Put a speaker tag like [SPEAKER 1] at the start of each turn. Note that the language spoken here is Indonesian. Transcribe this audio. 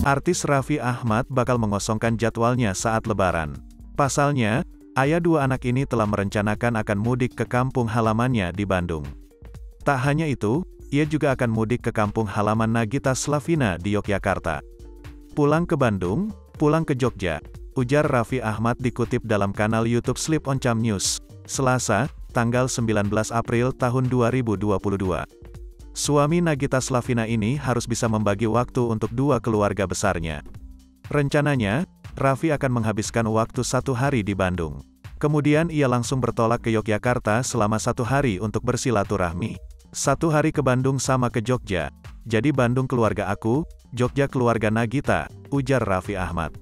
[SPEAKER 1] Artis Raffi Ahmad bakal mengosongkan jadwalnya saat Lebaran. Pasalnya, ayah dua anak ini telah merencanakan akan mudik ke kampung halamannya di Bandung. Tak hanya itu, ia juga akan mudik ke kampung halaman Nagita Slavina di Yogyakarta. Pulang ke Bandung, pulang ke Jogja, ujar Raffi Ahmad dikutip dalam kanal YouTube Sleep on Cham News, Selasa, tanggal 19 April tahun 2022. Suami Nagita Slavina ini harus bisa membagi waktu untuk dua keluarga besarnya. Rencananya, Raffi akan menghabiskan waktu 1 hari di Bandung. Kemudian ia langsung bertolak ke Yogyakarta selama 1 hari untuk bersilaturahmi. 1 hari ke Bandung sama ke Jogja. Jadi Bandung keluarga aku, Jogja keluarga Nagita, ujar Raffi Ahmad.